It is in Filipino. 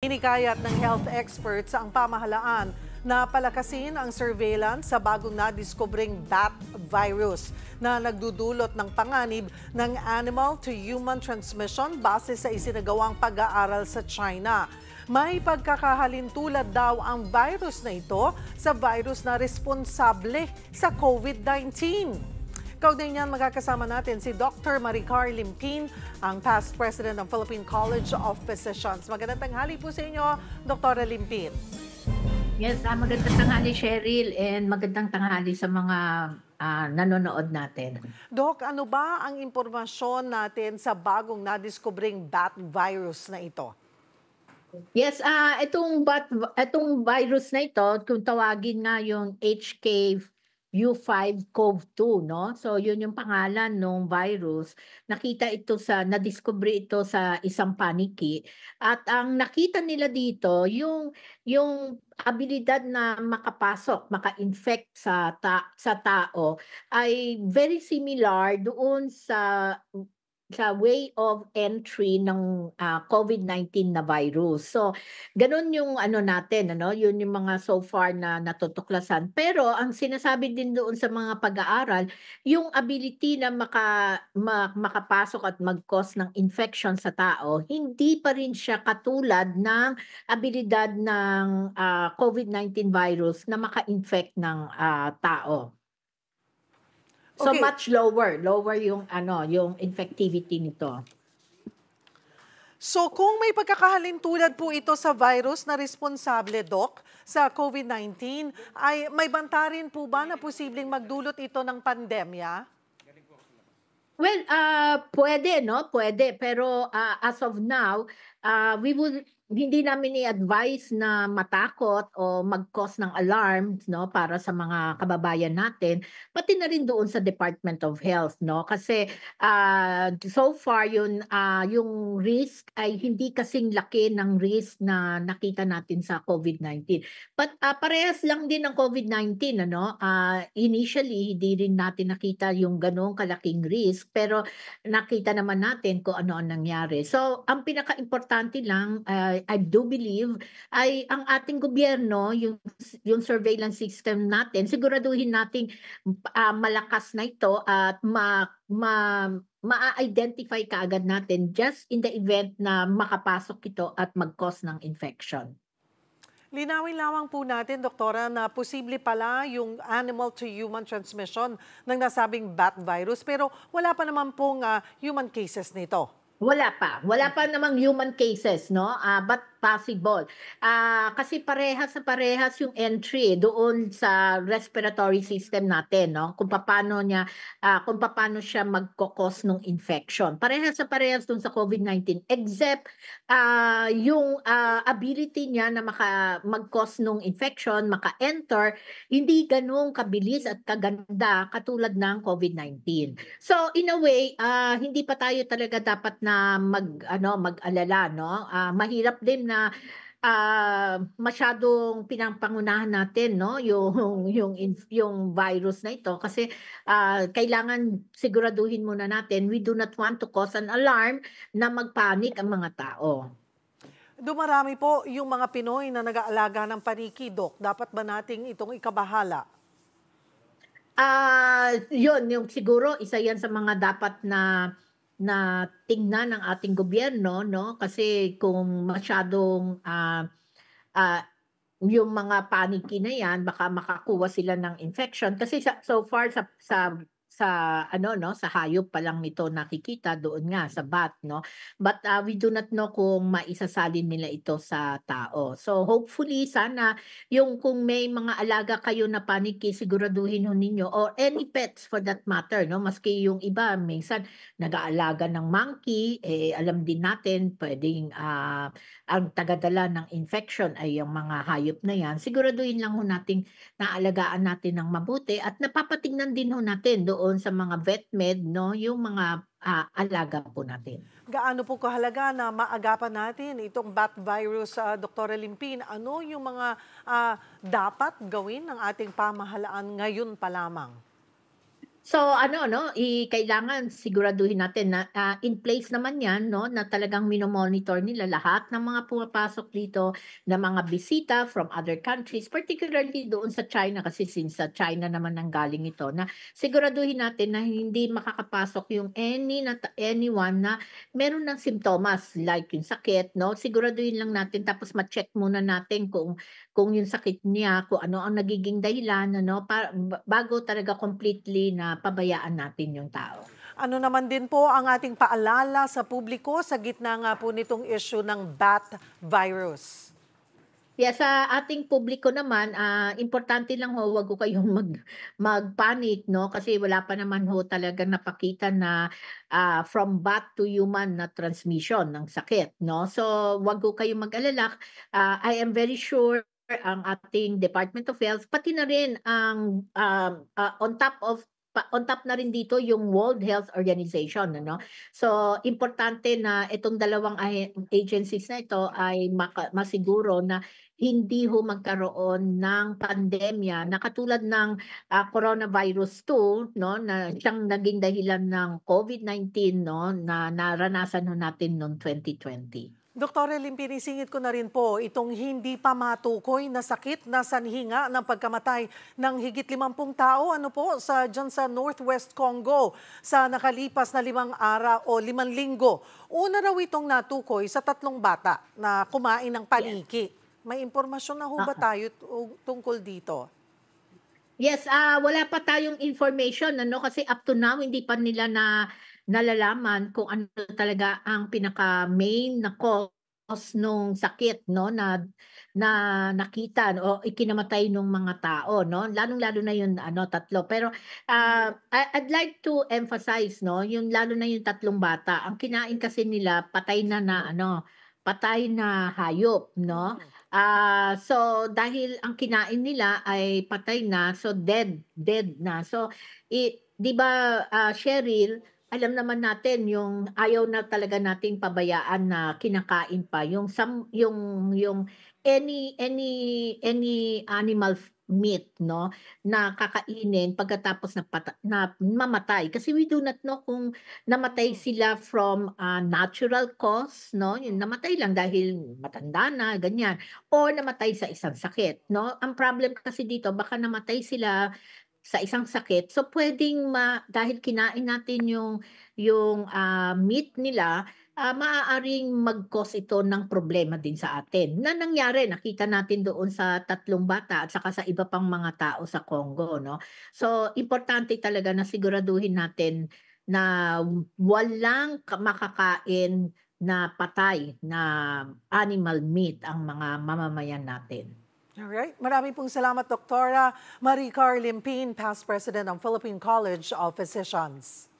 Hinikayat ng health experts ang pamahalaan na palakasin ang surveillance sa bagong nadiskobring bat virus na nagdudulot ng panganib ng animal to human transmission base sa isinagawang pag-aaral sa China. May pagkakahalintulad daw ang virus na ito sa virus na responsable sa COVID-19. Kaugnay niyan, magkakasama natin si Dr. Maricar Limpin, ang past president ng Philippine College of Physicians. Magandang tanghali po sa inyo, Dr. Limpin. Yes, magandang tanghali, Cheryl, and magandang tanghali sa mga nanonood natin. Doc, ano ba ang impormasyon natin sa bagong nadiskobring bat virus na ito? Yes, itong virus na ito, kung tawagin nga yung HKU5-CoV2, no? So yun yung pangalan ng virus. Nadiskubre ito sa isang paniki. At ang nakita nila dito, yung abilidad na makapasok, maka-infect sa tao ay very similar doon sa way of entry ng COVID-19 na virus. So, gano'n yung ano natin, ano, yun yung mga so far na natutuklasan. Pero ang sinasabi din doon sa mga pag-aaral, yung ability na makapasok at mag-cause ng infection sa tao, hindi pa rin siya katulad ng abilidad ng COVID-19 virus na maka-infect ng tao. So Okay. much lower yung yung infectivity nito. So kung may pagkakahalintulad po ito sa virus na responsable, Doc, sa COVID-19, ay may banta rin po ba na posibleng magdulot ito ng pandemya? Well, puwede 'no, puwede pero, as of now, hindi namin i-advise na matakot o mag-cause ng alarm 'no, para sa mga kababayan natin, pati na rin doon sa Department of Health 'no. Kasi, so far yung risk ay hindi kasing laki ng risk na nakita natin sa COVID-19. But, parehas lang din ng COVID-19 ano, initially hindi rin natin nakita yung gano'ng kalaking risk, pero nakita naman natin kung ano ang nangyari. So, ang pinakaimportante lang, I do believe ay ang ating gobyerno, yung surveillance system natin, siguraduhin nating malakas na ito at maa-identify kaagad natin just in the event na makapasok ito at mag-cause ng infection. Linawin lamang po natin, Doktora, na posible pala yung animal to human transmission ng nasabing bat virus pero wala pa naman pong human cases nito. Wala pa namang human cases 'no, but possible. Kasi parehas yung entry doon sa respiratory system natin 'no, kung papaano siya magko-cause nung infection. Parehas dun sa COVID-19 except, yung, ability niya na mag-cause nung infection, maka-enter, hindi gano'n kabilis at kaganda katulad ng COVID-19. So in a way, hindi pa tayo talaga dapat na mag-alala 'no. Mahirap din na, masyadong pinampangunahan natin 'no, yung virus na ito kasi, kailangan siguraduhin muna natin we do not want to cause an alarm na mag-panic ang mga tao. Dumarami po yung mga Pinoy na nag-aalaga ng paniki, Dok. Dapat ba nating itong ikabahala? Yun yung siguro isa yan sa mga dapat na tingnan ng ating gobyerno 'no, kasi kung masyadong, ah, yung mga paniki na yan baka makakuha sila ng infection kasi so far sa ano 'no, sa hayop pa lang nito nakikita doon nga sa bat 'no. But, we do not know kung maisasalin nila ito sa tao. So hopefully sana yung kung may mga alaga kayo na paniki siguraduhin ho ninyo or any pets for that matter 'no, maski yung iba minsan nag-aalaga ng monkey, eh, alam din natin puwedeng, ang tagadala ng infection ay yung mga hayop na yan. Siguraduhin lang ho nating naalagaan natin ng mabuti at napapatingnan din ho natin doon sa mga vet med 'no, yung mga, alaga po natin. Gaano po kahalaga na maagapan natin itong bat virus, Dr. Limpin? Ano yung mga dapat gawin ng ating pamahalaan ngayon pa lamang? So ano 'no, kailangan siguraduhin natin na, in place naman 'yan 'no, na talagang mino-monitor nila lahat ng mga pumapasok dito na mga bisita from other countries, particularly doon sa China kasi since sa China naman nanggaling ito, na siguraduhin natin na hindi makakapasok yung anyone na meron ng simptomas like yung sakit 'no, siguraduhin lang natin tapos ma-check muna natin kung yung sakit niya, kung ano ang nagiging dahilan ano, bago talaga completely na pabayaan natin yung tao. Ano naman din po ang ating paalala sa publiko sa gitna nga po nitong issue ng bat virus? Kaya sa ating publiko naman, importante lang ho, 'wag ho kayong mag-panic 'no, kasi wala pa naman ho talagang napakita na, from bat to human na transmission ng sakit 'no. So, 'wag ho kayong mag-alala, I am very sure ang ating Department of Health, pati na rin ang, on top na rin dito yung World Health Organization ano. So, importante na itong dalawang agencies na ito ay masiguro na hindi ho magkaroon ng pandemya na katulad ng, coronavirus 2 'no, na siyang naging dahilan ng COVID-19 'no, na naranasan ho natin noong 2020. Dr. Limpini, singit ko na rin po itong hindi pa matukoy na sakit na sanhi nga ng pagkamatay ng higit 50 tao dyan sa Northwest Congo sa nakalipas na 5 araw o 5 linggo. Una raw itong natukoy sa 3 bata na kumain ng Yes, paniki. May impormasyon na ho ba oo. tayo tungkol dito? Yes, wala pa tayong information ano, kasi up to now hindi pa nila nalalaman kung ano talaga ang pinaka-main na cause nung sakit 'no, na na nakita o ikinamatay nung mga tao 'no, lalong-lalo na yung ano, 3. Pero, I'd like to emphasize 'no, yung lalo na yung 3 bata, ang kinain kasi nila patay na na ano, patay na hayop 'no. Mm. So dahil ang kinain nila ay patay na, so dead, dead na. So 'di ba, Cheryl, alam naman natin yung ayaw na talaga nating pabayaan na kinakain pa yung any animal meat 'no, na kakainin pagkatapos na mamatay. Kasi we do not know kung namatay Mm. sila from, natural cause 'no, yung namatay lang dahil matanda na, ganyan. O namatay sa isang sakit 'no. Ang problem kasi dito baka namatay sila sa isang sakit, so puwedeng dahil kinain natin yung meat nila, maaaring mag-cause ito ng problema din sa atin, na nangyari nakita natin doon sa 3 bata at saka sa iba pang mga tao sa Congo 'no. So importante talaga na siguraduhin natin na walang makakain na patay na animal meat ang mga mamamayan natin. Alright. Maraming pong salamat, Doktora Maricar Limpin, past president ng Philippine College of Physicians.